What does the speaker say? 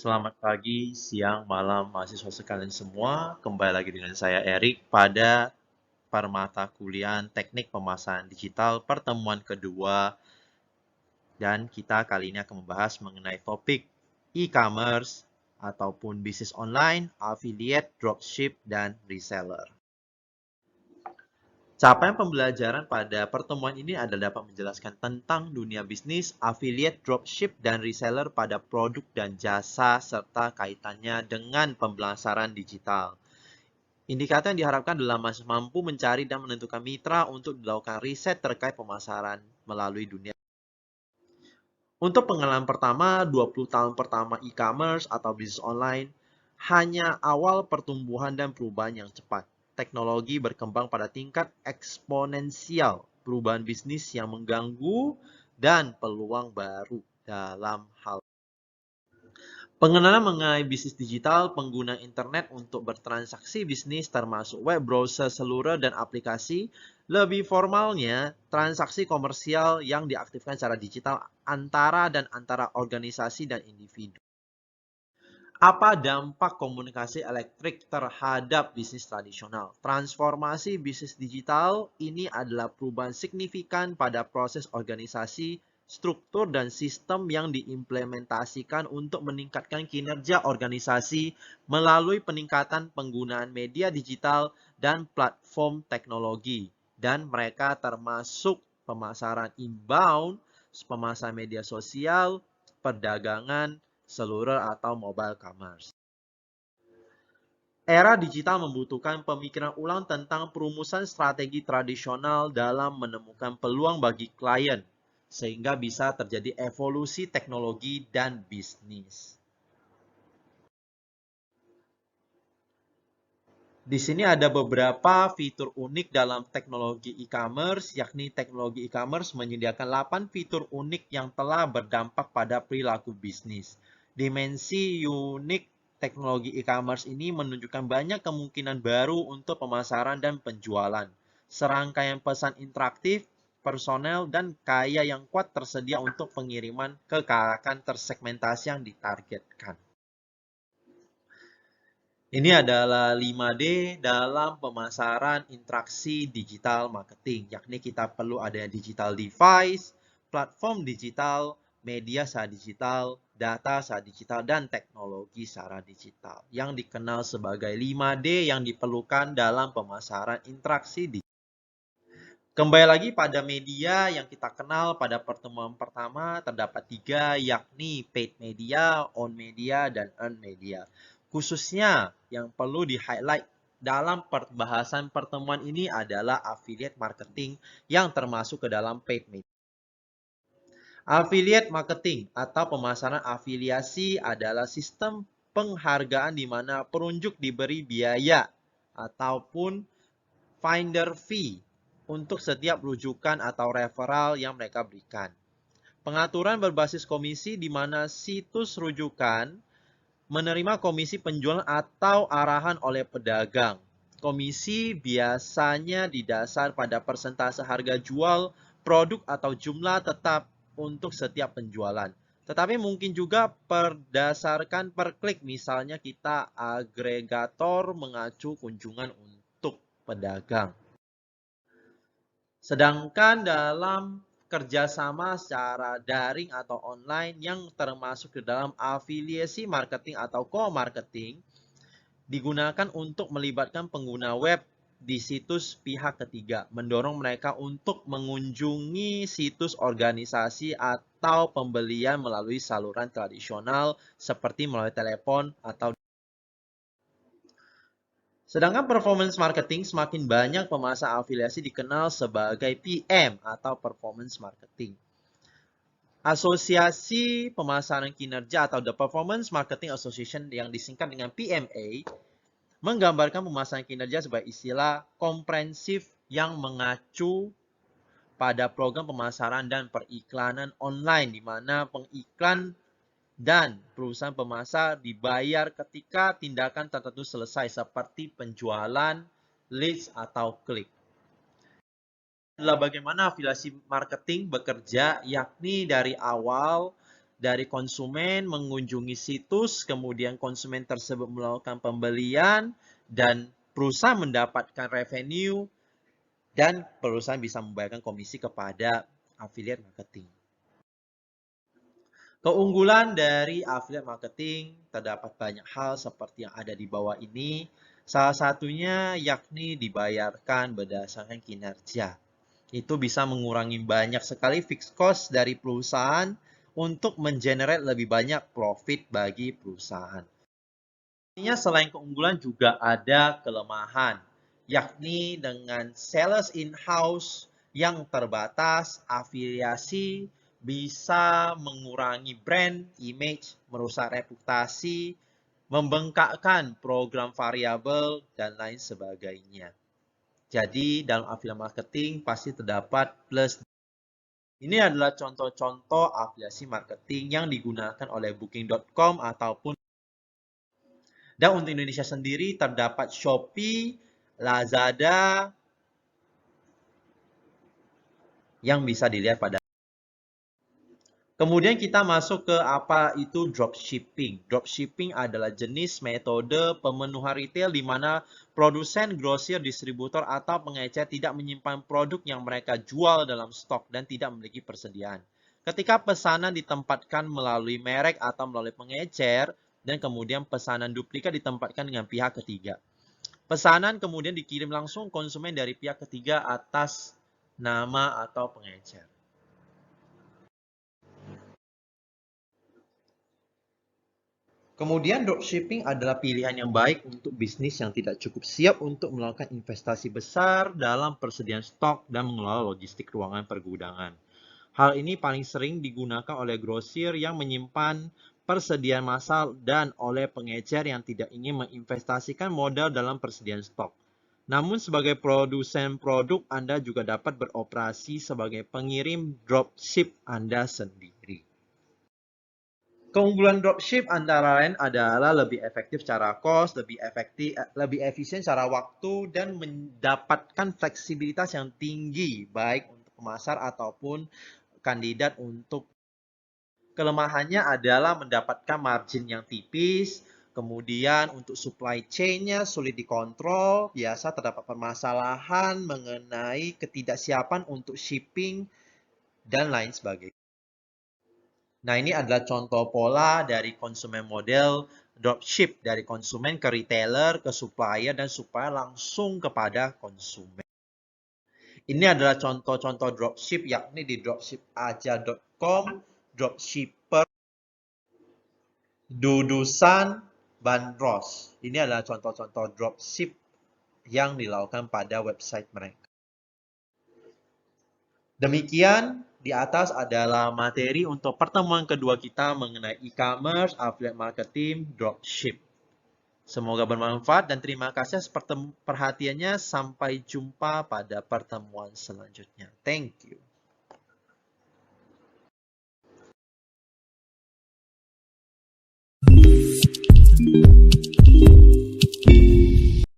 Selamat pagi, siang, malam, mahasiswa sekalian semua. Kembali lagi dengan saya Erik pada permata kuliah Teknik Pemasaran Digital pertemuan kedua dan kita kali ini akan membahas mengenai topik e-commerce ataupun bisnis online, affiliate, dropship, dan reseller. Capaian pembelajaran pada pertemuan ini adalah dapat menjelaskan tentang dunia bisnis, affiliate, dropship, dan reseller pada produk dan jasa serta kaitannya dengan pemasaran digital. Indikator yang diharapkan adalah mampu mencari dan menentukan mitra untuk dilakukan riset terkait pemasaran melalui dunia. Untuk pengalaman pertama, 20 tahun pertama e-commerce atau bisnis online, hanya awal pertumbuhan dan perubahan yang cepat. Teknologi berkembang pada tingkat eksponensial, perubahan bisnis yang mengganggu, dan peluang baru dalam hal pengenalan mengenai bisnis digital, penggunaan internet untuk bertransaksi bisnis termasuk web browser, seluler, dan aplikasi. Lebih formalnya, transaksi komersial yang diaktifkan secara digital antara organisasi dan individu. Apa dampak komunikasi elektrik terhadap bisnis tradisional? Transformasi bisnis digital ini adalah perubahan signifikan pada proses organisasi, struktur, dan sistem yang diimplementasikan untuk meningkatkan kinerja organisasi melalui peningkatan penggunaan media digital dan platform teknologi. Dan mereka termasuk pemasaran inbound, pemasaran media sosial, perdagangan, seluler atau mobile commerce. Era digital membutuhkan pemikiran ulang tentang perumusan strategi tradisional dalam menemukan peluang bagi klien, sehingga bisa terjadi evolusi teknologi dan bisnis. Di sini ada beberapa fitur unik dalam teknologi e-commerce, yakni teknologi e-commerce menyediakan 8 fitur unik yang telah berdampak pada perilaku bisnis. Dimensi unik teknologi e-commerce ini menunjukkan banyak kemungkinan baru untuk pemasaran dan penjualan. Serangkaian pesan interaktif, personel, dan kaya yang kuat tersedia untuk pengiriman ke kalangan tersegmentasi yang ditargetkan. Ini adalah 5D dalam pemasaran interaksi digital marketing, yakni kita perlu ada digital device, platform digital, media secara digital, data secara digital, dan teknologi secara digital, yang dikenal sebagai 5D yang diperlukan dalam pemasaran interaksi digital. Kembali lagi pada media yang kita kenal pada pertemuan pertama, terdapat 3, yakni paid media, owned media, dan earned media. Khususnya yang perlu di-highlight dalam perbahasan pertemuan ini adalah affiliate marketing yang termasuk ke dalam paid media. Affiliate marketing atau pemasaran afiliasi adalah sistem penghargaan di mana penunjuk diberi biaya ataupun finder fee untuk setiap rujukan atau referral yang mereka berikan. Pengaturan berbasis komisi di mana situs rujukan menerima komisi penjualan atau arahan oleh pedagang. Komisi biasanya didasar pada persentase harga jual produk atau jumlah tetap untuk setiap penjualan. Tetapi mungkin juga berdasarkan per klik, misalnya kita agregator mengacu kunjungan untuk pedagang. Sedangkan dalam kerjasama secara daring atau online yang termasuk ke dalam afiliasi marketing atau co-marketing digunakan untuk melibatkan pengguna web di situs pihak ketiga, mendorong mereka untuk mengunjungi situs organisasi atau pembelian melalui saluran tradisional seperti melalui telepon atau. Sedangkan performance marketing semakin banyak pemasaran afiliasi dikenal sebagai PM atau performance marketing. Asosiasi Pemasaran Kinerja atau The Performance Marketing Association yang disingkat dengan PMA menggambarkan pemasaran kinerja sebagai istilah komprehensif yang mengacu pada program pemasaran dan periklanan online di mana pengiklan dan perusahaan pemasar dibayar ketika tindakan tertentu selesai seperti penjualan, leads, atau klik. Adalah bagaimana afiliasi marketing bekerja, yakni dari awal dari konsumen mengunjungi situs, kemudian konsumen tersebut melakukan pembelian, dan perusahaan mendapatkan revenue, dan perusahaan bisa membayarkan komisi kepada affiliate marketing. Keunggulan dari affiliate marketing terdapat banyak hal seperti yang ada di bawah ini. Salah satunya yakni dibayarkan berdasarkan kinerja. Itu bisa mengurangi banyak sekali fixed cost dari perusahaan untuk mengenerate lebih banyak profit bagi perusahaan. Artinya selain keunggulan juga ada kelemahan, yakni dengan sales in-house yang terbatas, afiliasi bisa mengurangi brand, image, merusak reputasi, membengkakkan program variabel, dan lain sebagainya. Jadi dalam affiliate marketing pasti terdapat plus. Ini adalah contoh-contoh afiliasi marketing yang digunakan oleh Booking.com ataupun. Dan untuk Indonesia sendiri terdapat Shopee, Lazada, yang bisa dilihat pada. Kemudian kita masuk ke apa itu dropshipping. Dropshipping adalah jenis metode pemenuhan retail di mana produsen, grosir, distributor, atau pengecer tidak menyimpan produk yang mereka jual dalam stok dan tidak memiliki persediaan. Ketika pesanan ditempatkan melalui merek atau melalui pengecer, dan kemudian pesanan duplikat ditempatkan dengan pihak ketiga. Pesanan kemudian dikirim langsung konsumen dari pihak ketiga atas nama atau pengecer. Kemudian dropshipping adalah pilihan yang baik untuk bisnis yang tidak cukup siap untuk melakukan investasi besar dalam persediaan stok dan mengelola logistik ruangan pergudangan. Hal ini paling sering digunakan oleh grosir yang menyimpan persediaan massal dan oleh pengecer yang tidak ingin menginvestasikan modal dalam persediaan stok. Namun sebagai produsen produk, Anda juga dapat beroperasi sebagai pengirim dropship Anda sendiri. Keunggulan dropship antara lain adalah lebih efektif secara cost, lebih efisien secara waktu, dan mendapatkan fleksibilitas yang tinggi baik untuk pemasar ataupun kandidat untuk. Kelemahannya adalah mendapatkan margin yang tipis, kemudian untuk supply chain-nya sulit dikontrol, biasa terdapat permasalahan mengenai ketidaksiapan untuk shipping, dan lain sebagainya. Nah, ini adalah contoh pola dari konsumen model dropship, dari konsumen ke retailer, ke supplier, dan supplier langsung kepada konsumen. Ini adalah contoh-contoh dropship, yakni di dropshipaja.com, dropshipper, Dudusan, Bandros. Ini adalah contoh-contoh dropship yang dilakukan pada website mereka. Demikian, di atas adalah materi untuk pertemuan kedua kita mengenai e-commerce, affiliate marketing, dropship. Semoga bermanfaat dan terima kasih atas perhatiannya. Sampai jumpa pada pertemuan selanjutnya. Thank you.